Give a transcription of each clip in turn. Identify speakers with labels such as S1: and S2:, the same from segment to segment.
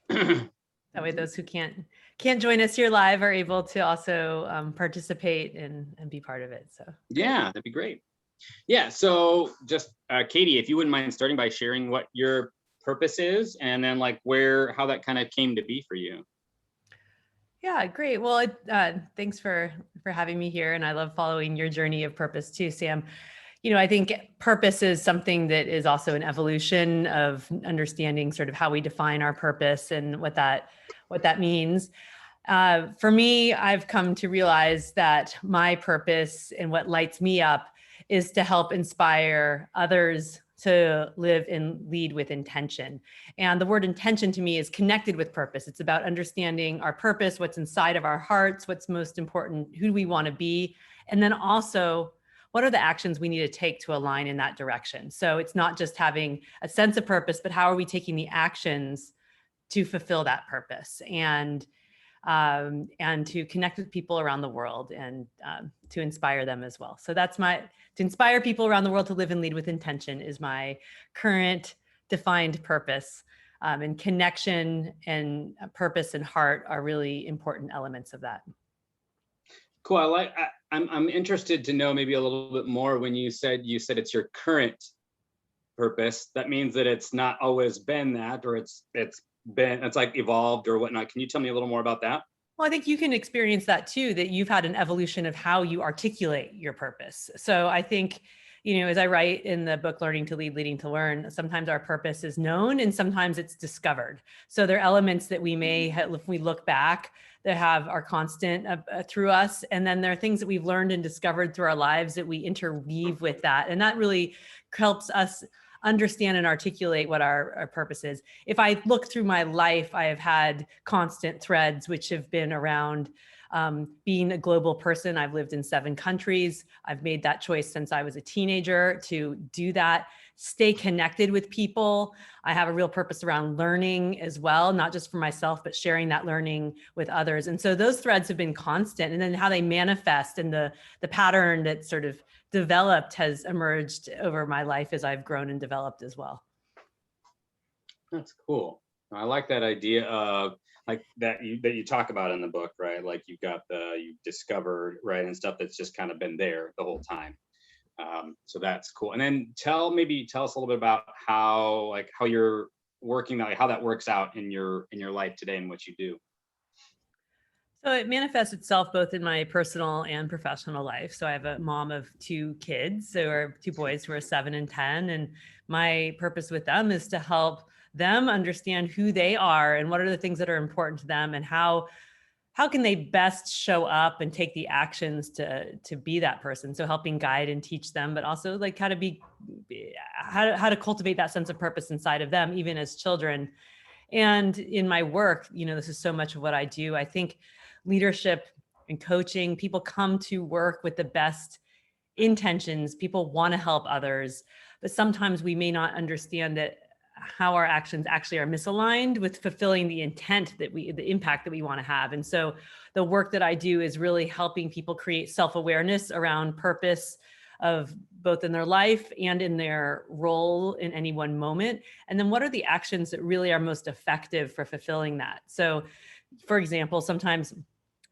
S1: That way those who can't join us here live are able to also participate and be part of it. So
S2: yeah, that'd be great. Yeah, so just Katie, if you wouldn't mind starting by sharing what your purpose is, and then like how that kind of came to be for you.
S1: yeah, great. Well, thanks for having me here, and I love following your journey of purpose too, Sam. I think purpose is something that is also an evolution of understanding sort of how we define our purpose and what that means. For me, I've come to realize that my purpose and what lights me up is to help inspire others to live and lead with intention. And the word intention to me is connected with purpose. It's about understanding our purpose, what's inside of our hearts, what's most important, who we want to be, and then also what are the actions we need to take to align in that direction. So it's not just having a sense of purpose, but how are we taking the actions to fulfill that purpose and to connect with people around the world and to inspire them as well. So to inspire people around the world to live and lead with intention is my current defined purpose. And connection and purpose and heart are really important elements of that.
S2: Cool. I'm interested to know maybe a little bit more when you said it's your current purpose. That means that it's not always been that, or it's like evolved or whatnot. Can you tell me a little more about that?
S1: Well, I think you can experience that too, that you've had an evolution of how you articulate your purpose. So I think, as I write in the book, Learning to Lead, Leading to Learn, sometimes our purpose is known and sometimes it's discovered. So there are elements that we may have, if we look back, that are constant through us. And then there are things that we've learned and discovered through our lives that we interweave with that. And that really helps us understand and articulate what our purpose is. If I look through my life, I have had constant threads, which have been around being a global person. I've lived in 7 countries. I've made that choice since I was a teenager to do that, stay connected with people. I have a real purpose around learning as well, not just for myself, but sharing that learning with others. And so those threads have been constant. And then how they manifest and the pattern that sort of developed has emerged over my life as I've grown and developed as well.
S2: That's cool. I like that idea of like that you talk about in the book, right? Like you've discovered, right, and stuff that's just kind of been there the whole time. So that's cool. And then tell us a little bit about how you're working that, how that works out in your life today and what you do.
S1: So it manifests itself both in my personal and professional life. So I have a mom of 2 kids, so are 2 boys who are 7 and 10. And my purpose with them is to help them understand who they are and what are the things that are important to them and how can they best show up and take the actions to be that person. So helping guide and teach them, but also like how to cultivate that sense of purpose inside of them, even as children. And in my work, this is so much of what I do. I think leadership and coaching, people come to work with the best intentions. People want to help others, but sometimes we may not understand that how our actions actually are misaligned with fulfilling the impact that we want to have. And so the work that I do is really helping people create self-awareness around purpose of both in their life and in their role in any one moment. And then what are the actions that really are most effective for fulfilling that? So for example, sometimes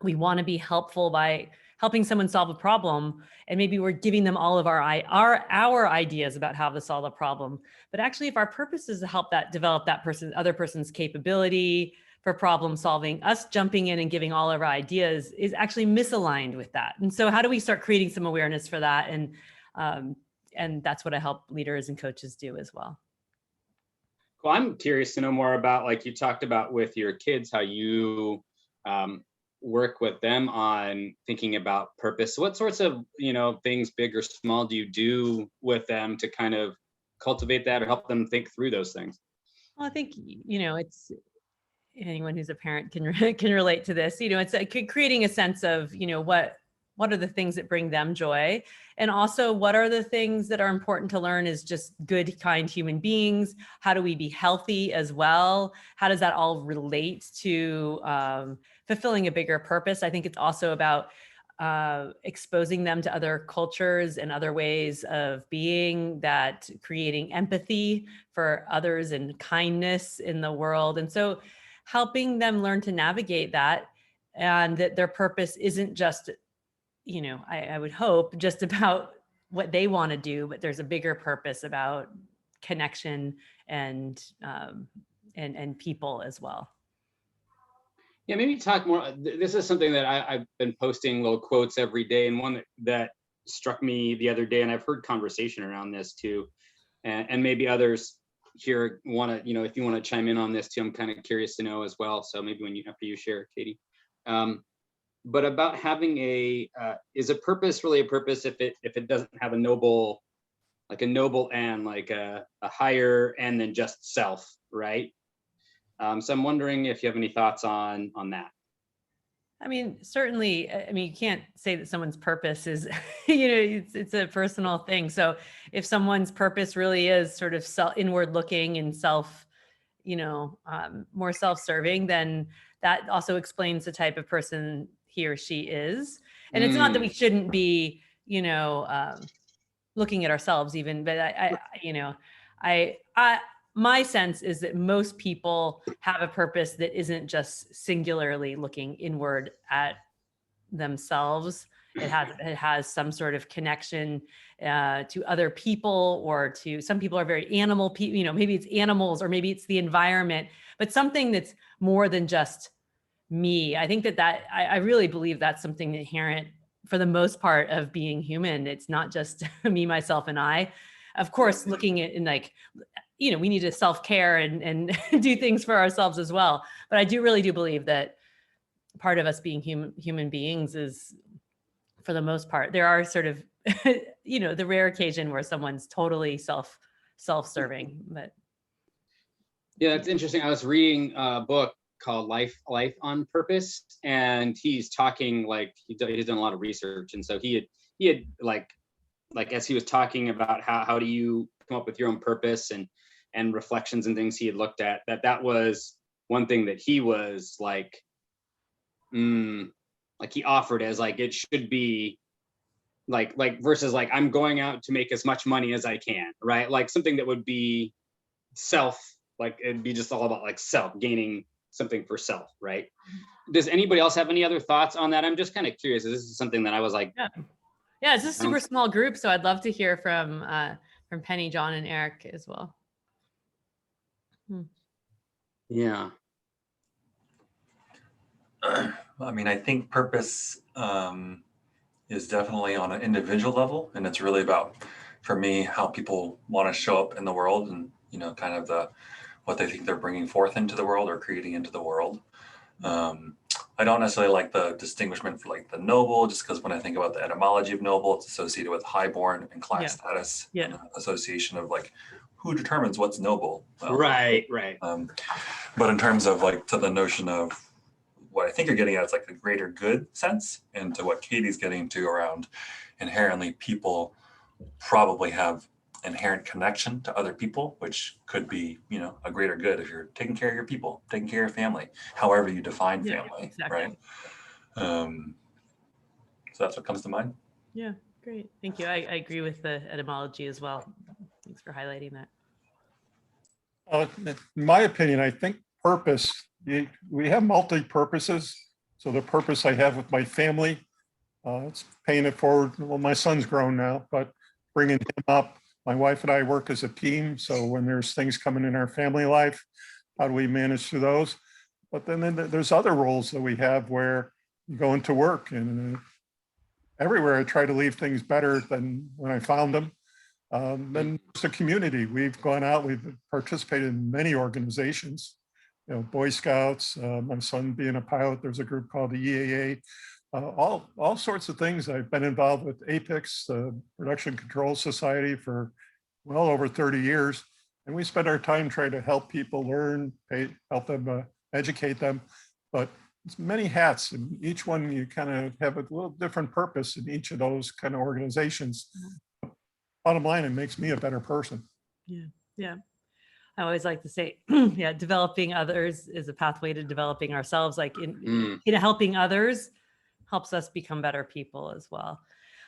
S1: we want to be helpful by helping someone solve a problem, and maybe we're giving them all of our ideas about how to solve a problem. But actually, if our purpose is to help develop that other person's capability for problem solving, us jumping in and giving all of our ideas is actually misaligned with that. And so how do we start creating some awareness for that? And that's what I help leaders and coaches do as well.
S2: Well, I'm curious to know more about, like you talked about with your kids, how you work with them on thinking about purpose. What sorts of, things, big or small, do you do with them to kind of cultivate that or help them think through those things?
S1: Well, I think, it's anyone who's a parent can relate to this. It's creating a sense of, what are the things that bring them joy? And also, what are the things that are important to learn as just good, kind human beings? How do we be healthy as well? How does that all relate to fulfilling a bigger purpose? I think it's also about exposing them to other cultures and other ways of being, that creating empathy for others and kindness in the world. And so helping them learn to navigate that, and that their purpose isn't just, I would hope just about what they want to do, but there's a bigger purpose about connection and and people as well.
S2: Yeah, maybe talk more. This is something that I've been posting little quotes every day, and one that struck me the other day, and I've heard conversation around this too, and maybe others here want to, if you want to chime in on this too, I'm kind of curious to know as well. So maybe after you share, Katie. But about having is a purpose really a purpose if it doesn't have a noble end, like a higher end than just self, right? So I'm wondering if you have any thoughts on that.
S1: I mean, certainly, you can't say that someone's purpose is, it's a personal thing. So if someone's purpose really is sort of inward looking and more self-serving, then that also explains the type of person he or she is. And it's not that we shouldn't be, looking at ourselves even, but my sense is that most people have a purpose that isn't just singularly looking inward at themselves. It has some sort of connection to other people, or to some people are very animal people, maybe it's animals, or maybe it's the environment, but something that's more than just me. I think that I really believe that's something inherent for the most part of being human. It's not just me, myself, and I. Of course, looking at we need to self-care and do things for ourselves as well. But I really do believe that part of us being human beings is, for the most part, there are sort of, the rare occasion where someone's totally self-serving, but.
S2: Yeah, that's interesting. I was reading a book called Life on Purpose, and he's talking he's done a lot of research, and so he had like as he was talking about how do you come up with your own purpose and reflections and things he had looked at, that was one thing that he was he offered as it should be versus I'm going out to make as much money as I can, right? Like something that would be self, it'd be just all about self, gaining something for self, right? Does anybody else have any other thoughts on that? I'm just kind of curious. This is something that I was
S1: Yeah, it's a super small group, so I'd love to hear from Penny, John, and Eric as well.
S2: Yeah.
S3: I think purpose is definitely on an individual level, and it's really about, for me, how people want to show up in the world, and kind of what they think they're bringing forth into the world or creating into the world. I don't necessarily like the distinguishment for the noble, just because when I think about the etymology of noble, it's associated with highborn and class status, and association of who determines what's noble.
S2: Well, right.
S3: But in terms of to the notion of what I think you're getting at, it's the greater good sense, and to what Katie's getting to around inherently people probably have inherent connection to other people, which could be, a greater good if you're taking care of your people, taking care of family, however you define family, exactly. Right? So that's what comes to mind.
S1: Yeah, great. Thank you. I agree with the etymology as well. Thanks for highlighting that.
S4: In my opinion, I think purpose, we have multi-purposes. So the purpose I have with my family, it's paying it forward. Well, my son's grown now, but bringing him up. My wife and I work as a team. So when there's things coming in our family life, how do we manage through those? But then there's other roles that we have where you go into work, and everywhere I try to leave things better than when I found them. Then it's a community. We've gone out, we've participated in many organizations, Boy Scouts, my son being a pilot, there's a group called the EAA, all sorts of things. I've been involved with APICS, the Production Control Society, for well over 30 years. And we spend our time trying to help people learn, help them educate them. But it's many hats, and each one you kind of have a little different purpose in each of those kind of organizations. Bottom line, it makes me a better person.
S1: Yeah. I always like to say, developing others is a pathway to developing ourselves. In helping others, helps us become better people as well.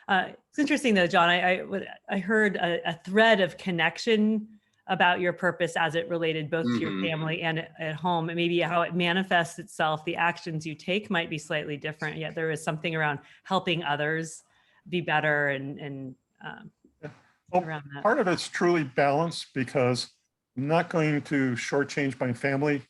S1: It's interesting though, John, I heard a thread of connection about your purpose as it related both to your family and at home, and maybe how it manifests itself. The actions you take might be slightly different, yet there is something around helping others be better and
S4: Well,
S1: around that.
S4: part of it's truly balance because I'm not going to shortchange my family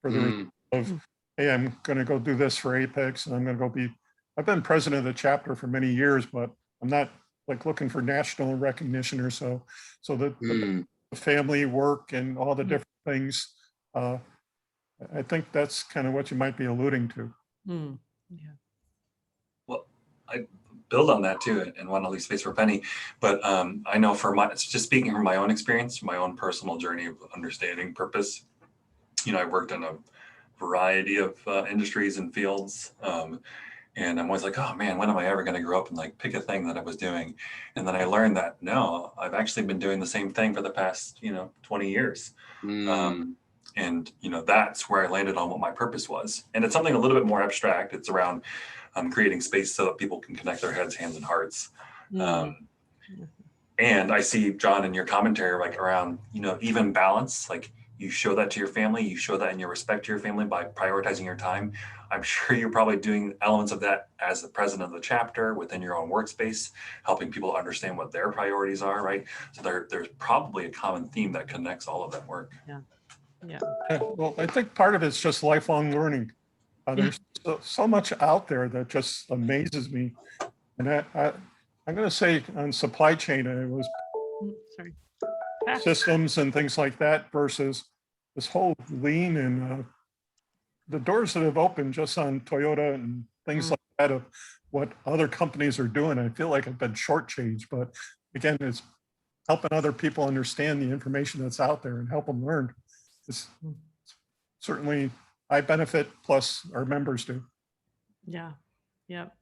S4: for the result of, hey, I'm going to go do this for Apex and I'm going to go be, I've been president of the chapter for many years, but I'm not like looking for national recognition or so. So the family work and all the different things, I think that's kind of what you might be alluding to.
S1: Yeah.
S3: Well, I build on that too and want to leave space for Penny. But I know it's just speaking from my own experience, my own personal journey of understanding purpose. You know, I worked in a variety of industries and fields. And I'm always like, oh man, when am I ever going to grow up and like pick a thing that I was doing? And then I learned that no, I've actually been doing the same thing for the past, 20 years. And, that's where I landed on what my purpose was. And it's something a little bit more abstract. It's around creating space so that people can connect their heads, hands, and hearts. And I see, John, in your commentary, like around, even balance, like you show that to your family, you show that in your respect to your family by prioritizing your time. I'm sure you're probably doing elements of that as the president of the chapter within your own workspace, helping people understand what their priorities are, right? So there's probably a common theme that connects all of that work.
S1: Yeah.
S4: Yeah, well, I think part of it's just lifelong learning. There's so much out there that just amazes me. And I'm going to say on supply chain, it was systems and things like that versus this whole lean and the doors that have opened just on Toyota and things like that of what other companies are doing. I feel like I've been shortchanged, but again, it's helping other people understand the information that's out there and help them learn. It's certainly I benefit, plus our members do.
S1: Yeah. Yep.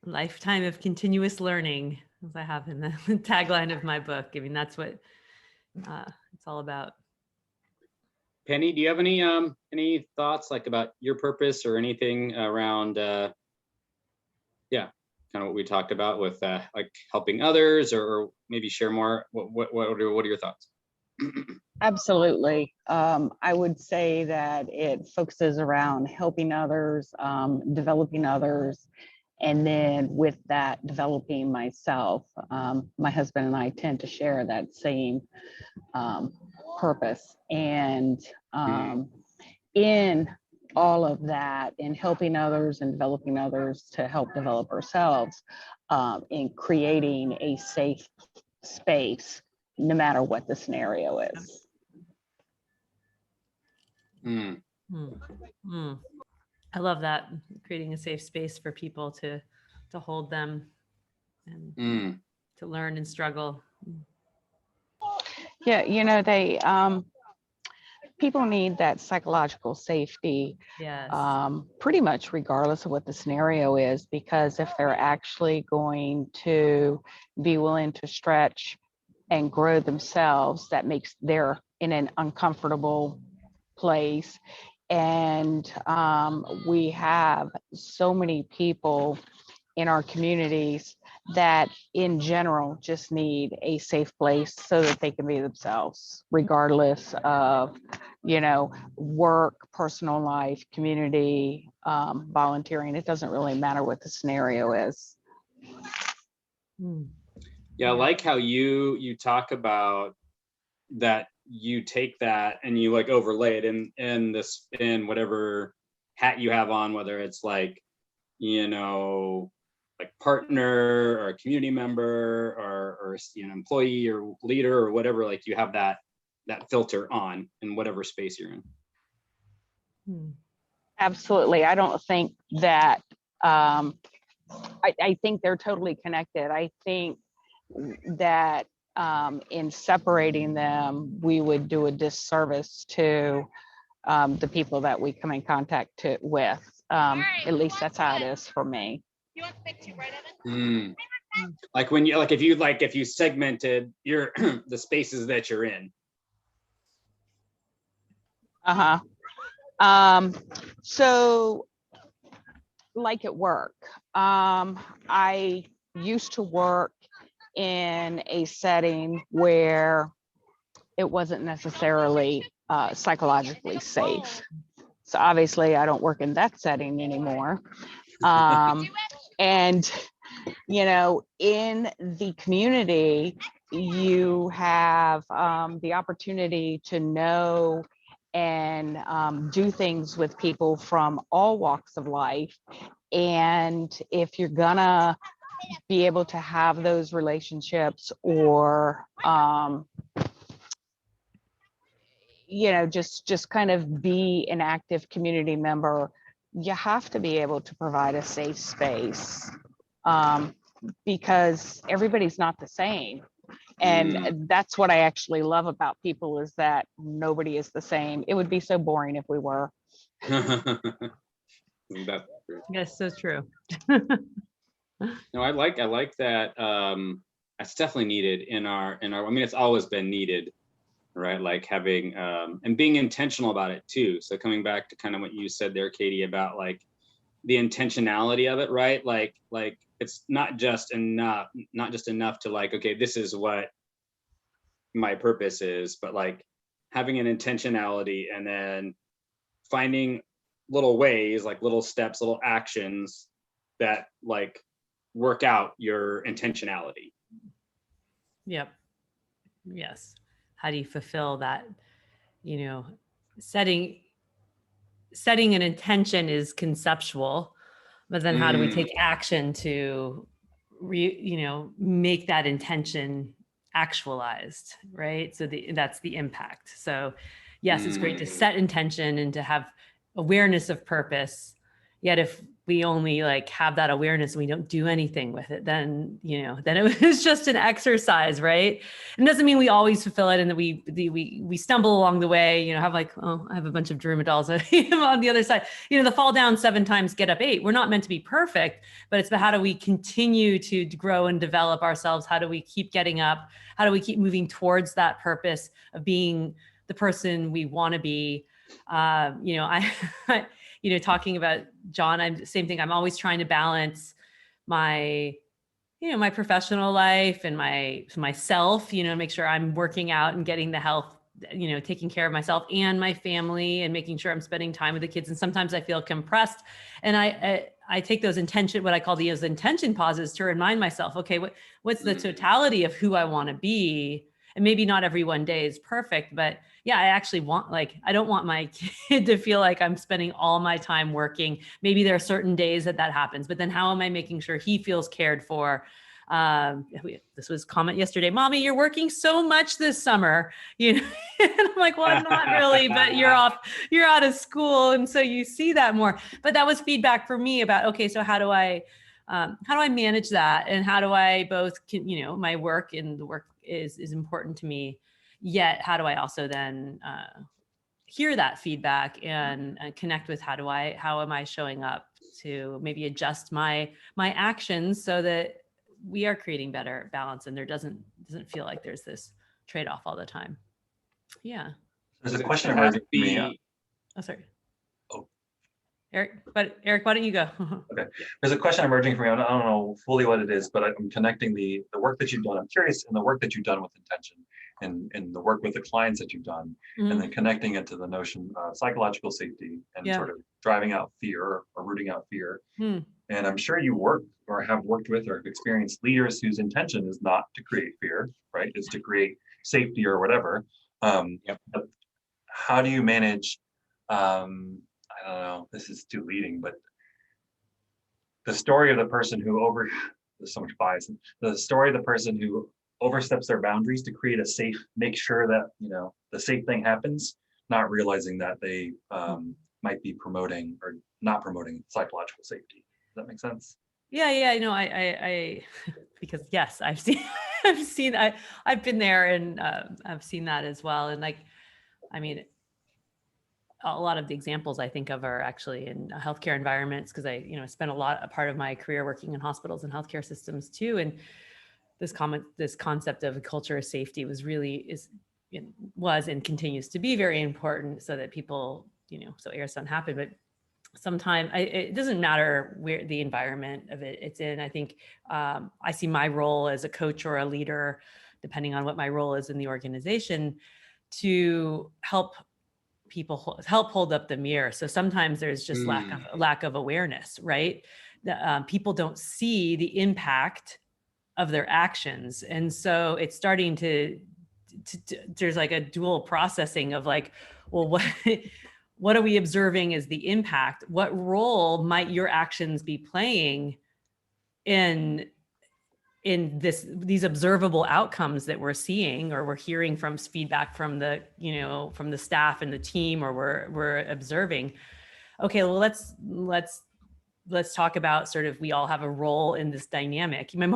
S1: Lifetime of continuous learning, as I have in the tagline of my book. I mean, that's what it's all about.
S2: Penny, do you have any thoughts like about your purpose or anything around kind of what we talked about with like helping others, or maybe share more? What are your thoughts?
S5: Absolutely. I would say that it focuses around helping others, developing others, and then with that, developing myself. My husband and I tend to share that same purpose. And in all of that, in helping others and developing others to help develop ourselves, in creating a safe space, no matter what the scenario is.
S1: I love that, creating a safe space for people to hold them and to learn and struggle.
S5: Yeah, they people need that psychological safety,
S1: Yes.
S5: pretty much regardless of what the scenario is, because if they're actually going to be willing to stretch and grow themselves, that makes they're in an uncomfortable place. And we have so many people in our communities that in general just need a safe place so that they can be themselves, regardless of, work, personal life, community, volunteering. It doesn't really matter what the scenario is.
S2: Yeah, I like how you talk about that. You take that and you like overlay it in whatever hat you have on, whether it's like, like partner or a community member or employee or leader or whatever, like you have that filter on in whatever space you're in.
S5: Absolutely. I don't think that I think they're totally connected. I think that in separating them, we would do a disservice to the people that we come in contact with. At least that's how it is for me.
S2: Like if you segmented your the spaces that you're in.
S5: So like at work. I used to work in a setting where it wasn't necessarily psychologically safe. So obviously I don't work in that setting anymore. And, you know, in the community, you have the opportunity to know and do things with people from all walks of life. And if you're gonna be able to have those relationships, or you know, just kind of be an active community member, you have to be able to provide a safe space, because everybody's not the same. And that's what I actually love about people, is that nobody is the same. It would be so boring if we were.
S2: That's true.
S1: Yes, so true.
S2: No, I like that. That's definitely needed in our, I mean, it's always been needed, right? Like having, and being intentional about it too. So coming back to kind of what you said there, Katie, about like the intentionality of it, right? Like it's not just enough to like, okay, this is what my purpose is, but like having an intentionality and then finding little ways, like little steps, little actions that like work out your intentionality.
S1: Yep. Yes. How do you fulfill that? You know, setting an intention is conceptual, but then how do we take action to make that intention actualized, right? So that's the impact. So yes, it's great to set intention and to have awareness of purpose. Yet if we only like have that awareness and we don't do anything with it, then then it was just an exercise, right? It doesn't mean we always fulfill it and that we stumble along the way, have like, oh, I have a bunch of Dream dolls on the other side. The fall down 7 times, get up 8. We're not meant to be perfect, but it's about how do we continue to grow and develop ourselves? How do we keep getting up? How do we keep moving towards that purpose of being the person we want to be? Talking about John, I'm the same thing. I'm always trying to balance my my professional life and myself, make sure I'm working out and getting the health, taking care of myself and my family, and making sure I'm spending time with the kids. And sometimes I feel compressed, and I take those what I call those intention pauses to remind myself, okay, what's the totality of who I want to be? And maybe not every one day is perfect, but yeah, I actually want, I don't want my kid to feel like I'm spending all my time working. Maybe there are certain days that happens, but then how am I making sure he feels cared for? This was a comment yesterday, Mommy, you're working so much this summer, and I'm like, well, I'm not really, but you're out of school. And so you see that more, but that was feedback for me about, okay, so how do I manage that? And how do I both, my work and the work is important to me, yet how do I also then hear that feedback and connect with how am I showing up to maybe adjust my actions so that we are creating better balance and there doesn't feel like there's this trade-off all the time. Yeah.
S3: There's a question emerging for me.
S1: Oh, sorry.
S3: Oh.
S1: Eric, why don't you go?
S3: Okay. There's a question emerging for me. I don't know fully what it is, but I'm connecting the work that you've done. I'm curious in the work that you've done with intention and the work with the clients that you've done, and then connecting it to the notion of psychological safety and sort of driving out fear or rooting out fear. And I'm sure you work or have worked with or experienced leaders whose intention is not to create fear, right? It's to create safety or whatever. But how do you manage, I don't know, this is too leading, but the story of the person who there's so much bias. The story of the person who oversteps their boundaries to create make sure that, the safe thing happens, not realizing that they might be promoting or not promoting psychological safety. Does that make sense?
S1: Yeah. I because yes, I've been there and I've seen that as well. And a lot of the examples I think of are actually in healthcare environments, because I spent a part of my career working in hospitals and healthcare systems too. And this concept of a culture of safety was and continues to be very important, so that people, so errors don't happen. But sometimes it doesn't matter where the environment of it's in. I think I see my role as a coach or a leader, depending on what my role is in the organization, to help people help hold up the mirror. So sometimes there's just lack of awareness, right? People don't see the impact of their actions, and so it's starting to there's like a dual processing of like, well, what are we observing as the impact? What role might your actions be playing in these observable outcomes that we're seeing, or we're hearing from feedback from the, from the staff and the team, or we're observing? Okay, well, let's talk about sort of, we all have a role in this dynamic. My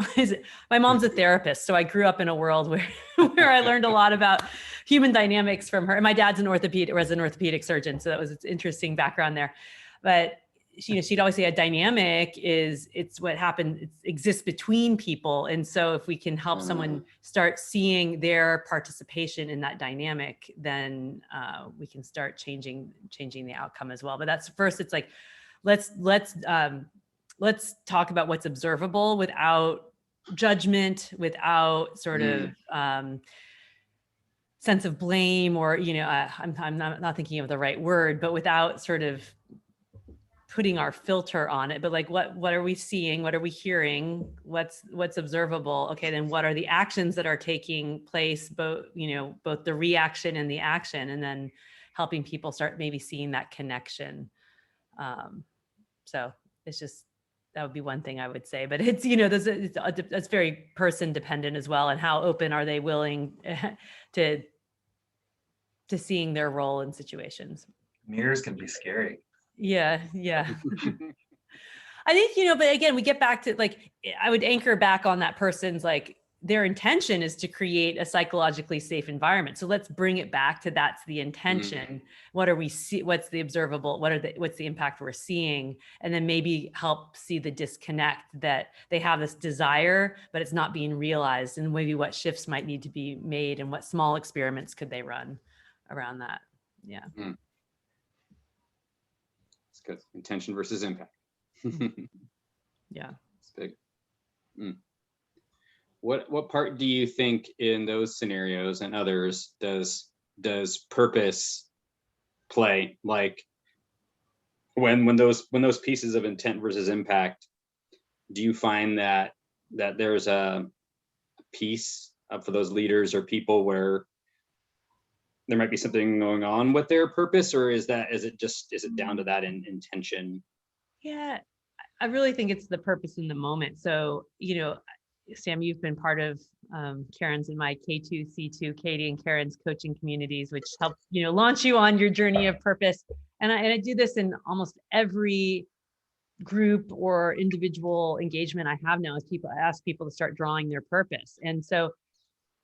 S1: mom's a therapist, so I grew up in a world where where I learned a lot about human dynamics from her. And my dad's an orthopedic surgeon, so that was its interesting background there. But she'd always say a dynamic it's what happens, it exists between people. And so if we can help someone start seeing their participation in that dynamic, then we can start changing the outcome as well. But that's first, it's like, let's talk about what's observable without judgment, without sort of sense of blame, or I'm not thinking of the right word, but without sort of putting our filter on it. But like, what are we seeing? What are we hearing? What's observable? Okay, then what are the actions that are taking place? Both the reaction and the action, and then helping people start maybe seeing that connection. So it's just, that would be one thing I would say, but it's, it's very person dependent as well. And how open are they willing to seeing their role in situations.
S3: Mirrors can be scary.
S1: Yeah. I think, but again, we get back to like, I would anchor back on that person's, like, their intention is to create a psychologically safe environment. So let's bring it back to that's the intention. What are we see? What's the observable? What's the impact we're seeing? And then maybe help see the disconnect, that they have this desire, but it's not being realized, and maybe what shifts might need to be made, and what small experiments could they run around that. Yeah.
S2: It's good. Intention versus impact.
S1: Yeah.
S2: It's big. What part do you think in those scenarios and others does purpose play? Like when those pieces of intent versus impact, do you find that there's a piece for those leaders or people where there might be something going on with their purpose, or is it down to that intention?
S1: Yeah, I really think it's the purpose in the moment. So, Sam, you've been part of Karen's and my K2, C2, Katie and Karen's coaching communities, which help, launch you on your journey of purpose. And I do this in almost every group or individual engagement I have now, as I ask people to start drawing their purpose. And so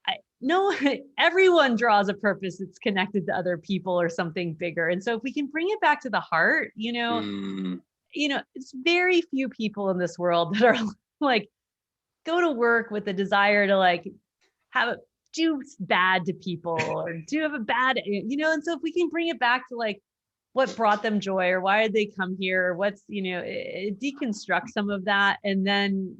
S1: I know everyone draws a purpose that's connected to other people or something bigger. And so if we can bring it back to the heart, it's very few people in this world that are like, go to work with the desire to like do bad to people, or do have a bad, and so if we can bring it back to like what brought them joy, or why did they come here, what's, it deconstructs some of that. And then,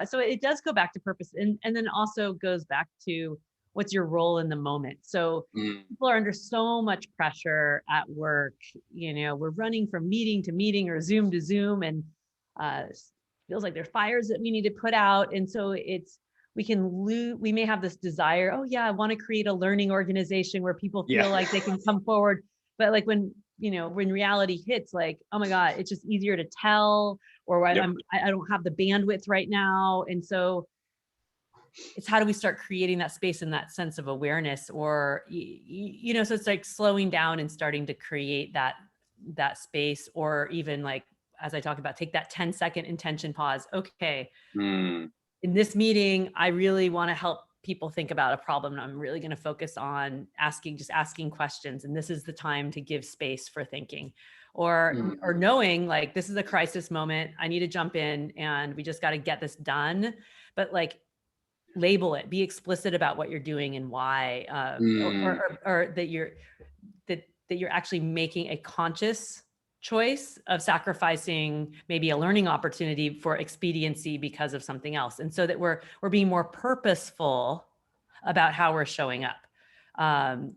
S1: so it does go back to purpose, and then also goes back to what's your role in the moment. So people are under so much pressure at work, we're running from meeting to meeting or Zoom to Zoom, and feels like there's fires that we need to put out. And so we may have this desire, oh yeah, I want to create a learning organization where people feel like they can come forward. But like when reality hits, like, oh my God, it's just easier to tell, or I don't have the bandwidth right now. And so it's how do we start creating that space and that sense of awareness, or, so it's like slowing down and starting to create that space, or even like, as I talked about, take that 10-second intention pause. Okay. In this meeting, I really want to help people think about a problem. I'm really going to focus on asking questions. And this is the time to give space for thinking, or knowing like, this is a crisis moment. I need to jump in and we just got to get this done. But like, label it, be explicit about what you're doing and why, or that you're actually making a conscious choice of sacrificing maybe a learning opportunity for expediency because of something else. And so that we're being more purposeful about how we're showing up.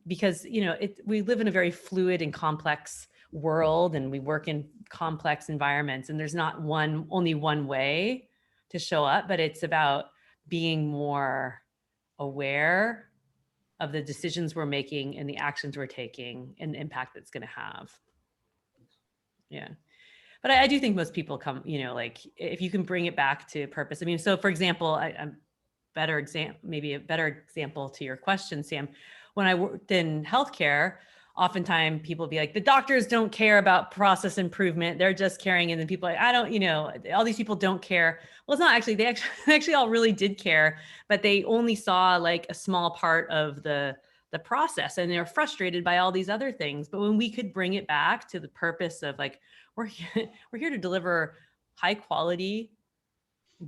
S1: Because, you know, we live in a very fluid and complex world, and we work in complex environments, and there's not only one way to show up, but it's about being more aware of the decisions we're making and the actions we're taking and the impact that's going to have. Yeah. But I do think most people come, you know, like if you can bring it back to purpose. I mean, so for example, maybe a better example to your question, Sam, when I worked in healthcare, oftentimes people be like, the doctors don't care about process improvement. They're just caring. And then people are like, I don't, you know, all these people don't care. Well, it's not actually, they actually all really did care, but they only saw like a small part of the process, and they're frustrated by all these other things. But when we could bring it back to the purpose of like, we're here to deliver high quality,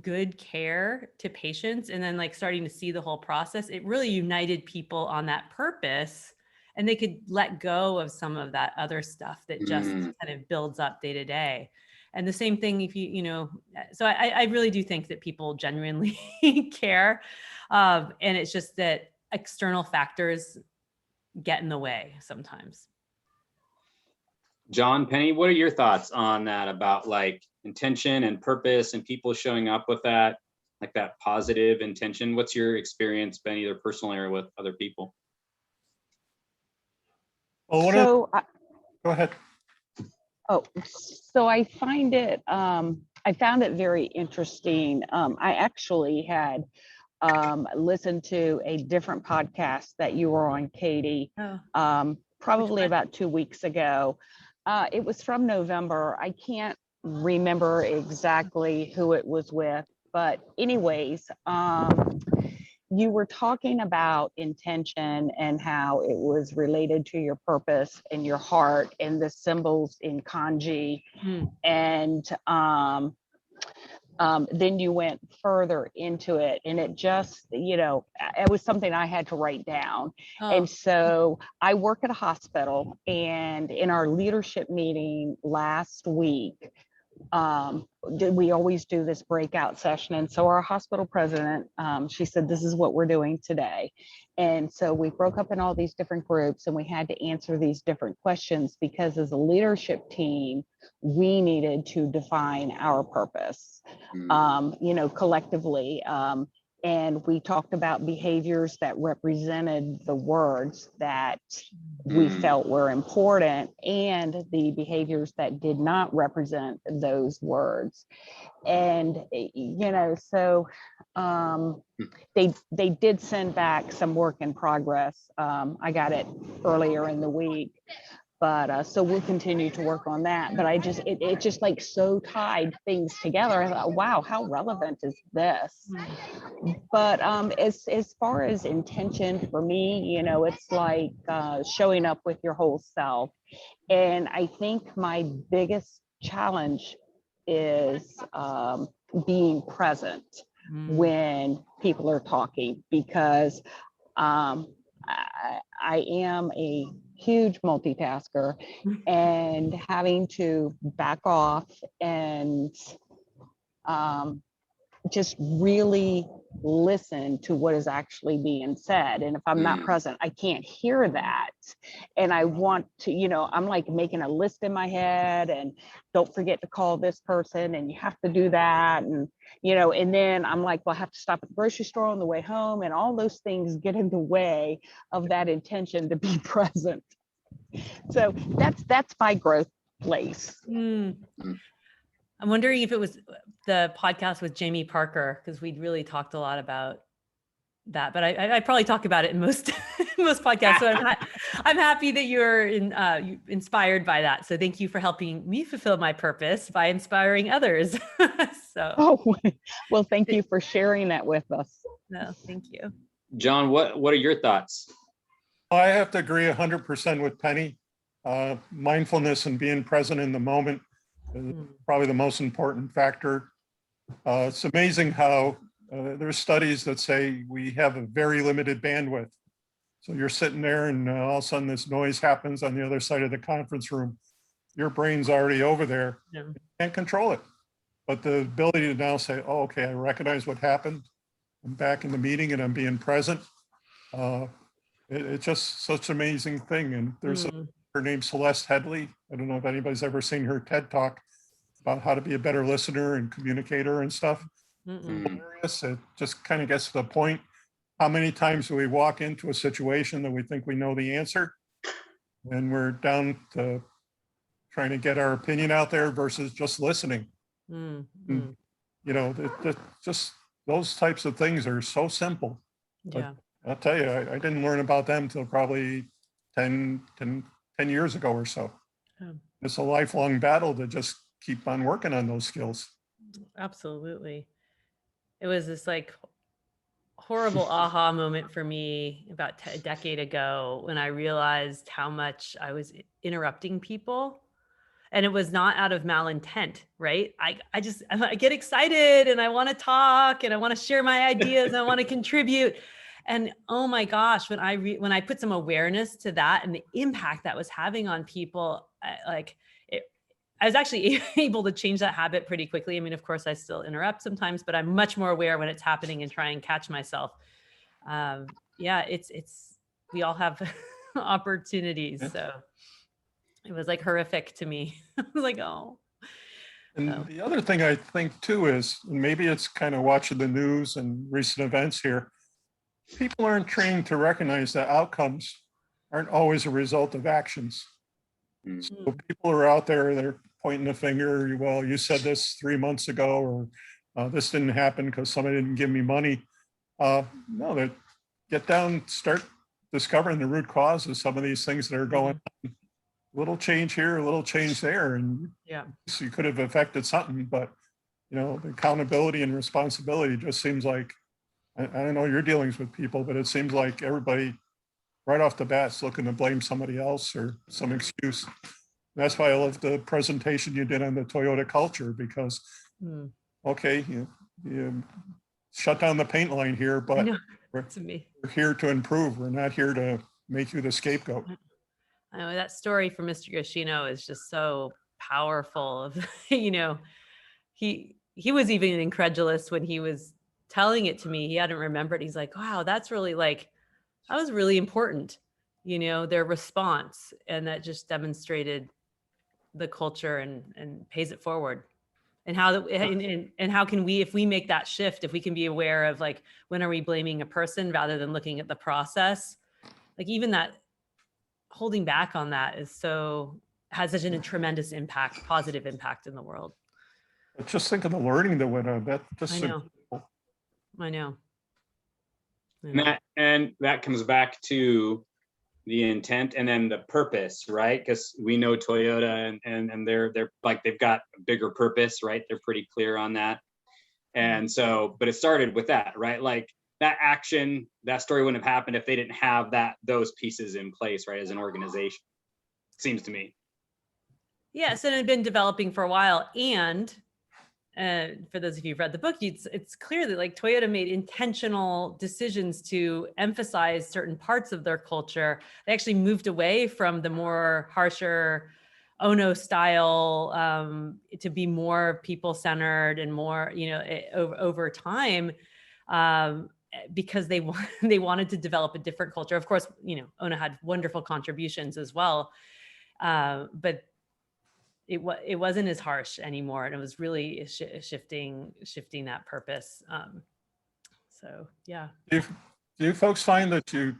S1: good care to patients, and then like starting to see the whole process, it really united people on that purpose, and they could let go of some of that other stuff that just kind of builds up day to day. And the same thing if you know, so I really do think that people genuinely care. And it's just that external factors get in the way sometimes.
S2: John, Penny, what are your thoughts on that about like intention and purpose and people showing up with that, like that positive intention? What's your experience been, either personally or with other people?
S4: Well, go ahead.
S5: Oh, so I find it, I found it very interesting. I actually had listened to a different podcast that you were on, Katie, probably about 2 weeks ago. It was from November. I can't remember exactly who it was with, but anyways, you were talking about intention and how it was related to your purpose and your heart and the symbols in kanji. And then you went further into it, and it just, you know, it was something I had to write down. And so I work at a hospital, and in our leadership meeting last week, we always do this breakout session. And so our hospital president, she said, this is what we're doing today. And so we broke up in all these different groups, and we had to answer these different questions because as a leadership team, we needed to define our purpose, you know, collectively. And we talked about behaviors that represented the words that we felt were important, and the behaviors that did not represent those words. And, you know, so they did send back some work in progress. I got it earlier in the week. But so we'll continue to work on that. But it just like so tied things together. I thought, wow, how relevant is this? But as far as intention for me, you know, it's like showing up with your whole self. And I think my biggest challenge is being present when people are talking, because I am a huge multitasker, and having to back off and just really listen to what is actually being said. And if I'm not present, I can't hear that. And I want to, you know, I'm like making a list in my head, and don't forget to call this person, and you have to do that. And, you know, and then I'm like, well, I have to stop at the grocery store on the way home, and all those things get in the way of that intention to be present. So that's my growth place.
S1: I'm wondering if it was the podcast with Jamie Parker, because we'd really talked a lot about that, but I probably talk about it in most most podcasts. So I'm happy that you're inspired by that. So thank you for helping me fulfill my purpose by inspiring others.
S5: Well, thank you for sharing that with us.
S1: No, thank you.
S2: John, what are your thoughts?
S4: I have to agree 100% with Penny. Mindfulness and being present in the moment is probably the most important factor. It's amazing how there's studies that say we have a very limited bandwidth. So you're sitting there, and all of a sudden this noise happens on the other side of the conference room. your brain's already over there.
S1: Yeah.
S4: You can't control it. But the ability to now say, oh, okay, I recognize what happened. I'm back in the meeting and I'm being present. It's just such an amazing thing. And there's
S1: Mm.
S4: her name's Celeste Headley. I don't know if anybody's ever seen her TED talk about how to be a better listener and communicator and stuff.
S1: Mm-mm.
S4: Hilarious. It just kind of gets to the point. How many times do we walk into a situation that we think we know the answer, and we're down to trying to get our opinion out there versus just listening?
S1: Mm.
S4: Mm.
S1: Mm.
S4: You know, just those types of things are so simple. But
S1: Yeah.
S4: I'll tell you, I didn't learn about them till probably 10 years ago or so.
S1: Yeah.
S4: It's a lifelong battle to just keep on working on those skills.
S1: Absolutely. It was this like horrible aha moment for me about a decade ago when I realized how much I was interrupting people. And it was not out of malintent, right? I get excited and I want to talk and I want to share my ideas and I want to contribute. And oh my gosh, when I put some awareness to that and the impact that was having on people, I was actually able to change that habit pretty quickly. I mean, of course, I still interrupt sometimes, but I'm much more aware when it's happening and try and catch myself. Yeah, we all have opportunities.
S4: Yeah.
S1: So it was like horrific to me. I was like, oh.
S4: And
S1: So.
S4: the other thing I think too is, and maybe it's kind of watching the news and recent events here, people aren't trained to recognize that outcomes aren't always a result of actions. So people are out there, they're pointing the finger, well, you said this 3 months ago, or this didn't happen because somebody didn't give me money. No, they get down, start discovering the root cause of some of these things that are going on. Little change here, a little change there, and
S1: Yeah,
S4: so you could have affected something. But you know, the accountability and responsibility just seems like, I don't know your dealings with people, but it seems like everybody right off the bat is looking to blame somebody else or some excuse. That's why I love the presentation you did on the Toyota culture, because okay, you shut down the paint line here, but we're here to improve. We're not here to make you the scapegoat.
S1: I know that story from Mr. Yoshino is just so powerful. Of you know, he was even incredulous when he was telling it to me. He hadn't remembered. He's like, wow, that's really like, that was really important, you know, their response. And that just demonstrated the culture and pays it forward. And how and how can we, if we make that shift, if we can be aware of like, when are we blaming a person rather than looking at the process, like even that holding back on that has such a tremendous impact, positive impact in the world.
S4: But just think of the learning that went on. That just
S1: I know.
S2: And that comes back to the intent and then the purpose, right? Because we know Toyota and they're like, they've got a bigger purpose, right? They're pretty clear on that. And so, but it started with that, right? Like that action, that story wouldn't have happened if they didn't have those pieces in place, right? As an organization, seems to me.
S1: Yes, and it had been developing for a while. And for those of you who've read the book, it's clear that like Toyota made intentional decisions to emphasize certain parts of their culture. They actually moved away from the more harsher Ono style to be more people-centered and more, you know, over time, because they wanted to develop a different culture. Of course, you know, Ono had wonderful contributions as well, but it wasn't as harsh anymore, and it was really shifting that purpose. So yeah.
S4: Do you folks find that you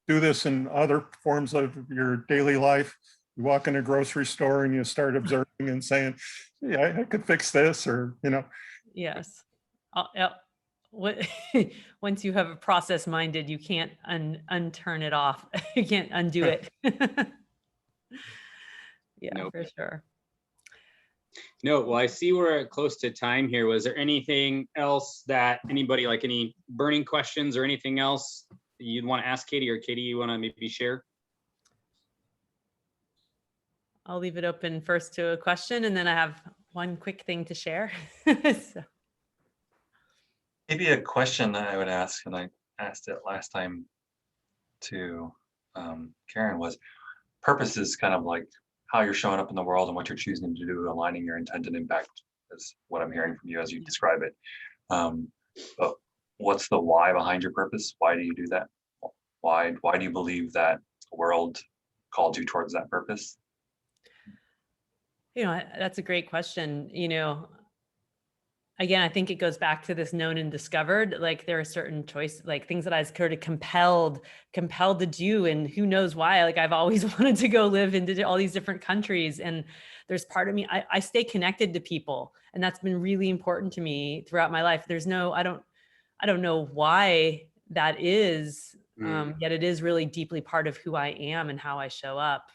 S4: do this in other forms of your daily life? You walk in a grocery store and you start observing and saying, yeah, I could fix this, or, you know.
S1: Yes. Once you have a process minded, you can't unturn it off. You can't undo it. Yeah, nope. For sure.
S2: No, well, I see we're close to time here. Was there anything else that anybody, like any burning questions or anything else you'd want to ask Katie, or Katie, you want to maybe share?
S1: I'll leave it open first to a question, and then I have one quick thing to share. So.
S3: Maybe a question that I would ask, and I asked it last time to Karen, was purpose is kind of like how you're showing up in the world and what you're choosing to do, aligning your intent and impact is what I'm hearing from you as you describe it. But what's the why behind your purpose? Why do you do that? Why do you believe that the world called you towards that purpose?
S1: That's a great question. Again, I think it goes back to this known and discovered. Like there are certain choices, like things that I was sort of compelled to do, and who knows why. Like I've always wanted to go live in all these different countries, and there's part of me, I stay connected to people, and that's been really important to me throughout my life. I don't know why that is, yet it is really deeply part of who I am and how I show up.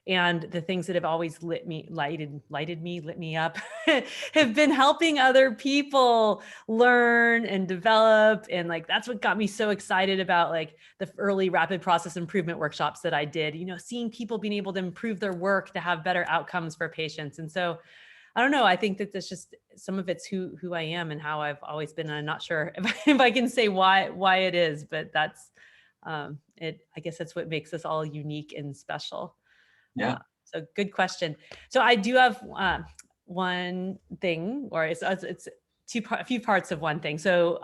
S1: And the things that have always lit me up have been helping other people learn and develop. And like, that's what got me so excited about like the early rapid process improvement workshops that I did, seeing people being able to improve their work to have better outcomes for patients. And so I don't know, I think that that's just some of it's who I am and how I've always been. And I'm not sure if I can say why it is, but that's it. I guess that's what makes us all unique and special.
S3: Yeah.
S1: So good question. So I do have one thing, or it's a few parts of one thing. So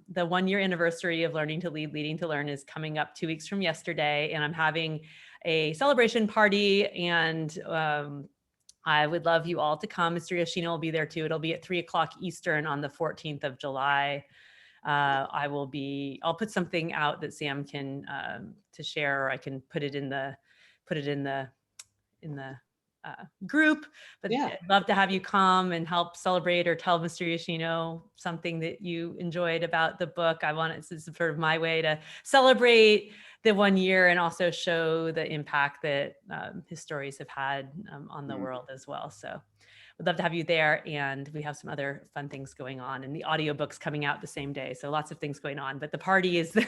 S1: the 1-year anniversary of Learning to Lead, Leading to Learn is coming up 2 weeks from yesterday, and I'm having a celebration party, and I would love you all to come. Mr. Yoshino will be there too. It'll be at 3:00 Eastern on the 14th of July. I'll put something out that Sam can to share, or I can put it in the group, but
S2: Yeah.
S1: I'd love to have you come and help celebrate or tell Mr. Yoshino something that you enjoyed about the book. This is sort of my way to celebrate the 1 year and also show the impact that his stories have had on the world as well. So we'd love to have you there. And we have some other fun things going on, and the audiobook's coming out the same day. So lots of things going on, but the party is the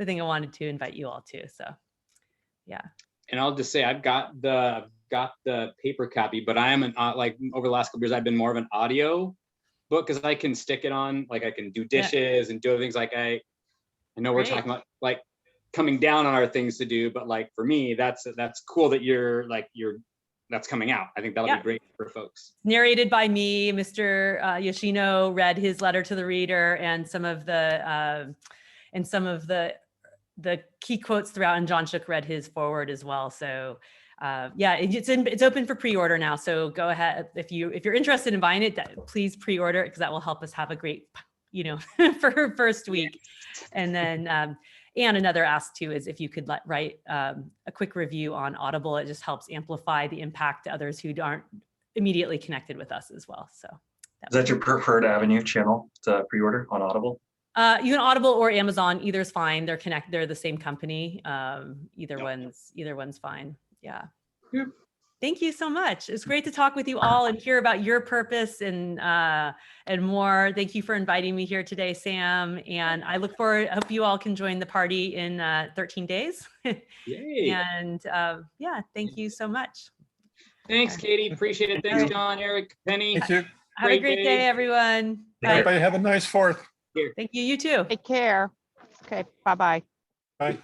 S1: thing I wanted to invite you all to. So yeah.
S2: And I'll just say I've got the paper copy, but I am like over the last couple years I've been more of an audio book because I can stick it on, like I can do dishes and do other things. Like I know we're talking about like coming down on our things to do, but like for me that's cool that that's coming out. I think that'll be great for folks.
S1: Narrated by me. Mr. Yoshino read his letter to the reader and some of the key quotes throughout, and John Shook read his forward as well. So it's open for pre-order now. So go ahead, if you're interested in buying it, please pre-order it, because that will help us have a great, for first week. And then and another ask too is if you could write a quick review on Audible. It just helps amplify the impact to others who aren't immediately connected with us as well. So
S3: is that your preferred avenue channel to pre-order on Audible?
S1: You can Audible or Amazon, either is fine. They're the same company. Either one's fine. Yeah.
S2: Yep.
S1: Thank you so much. It's great to talk with you all and hear about your purpose and more. Thank you for inviting me here today, Sam. And I look forward, I hope you all can join the party in 13 days.
S2: Yay.
S1: And thank you so much.
S2: Thanks, Katie. Appreciate it. Thanks, John, Eric, Penny.
S4: Thank you.
S1: Have a great day, everyone. Bye.
S4: Everybody have a nice 4th.
S1: Thank you. You too.
S5: Take care. Okay, bye-bye.
S4: Bye.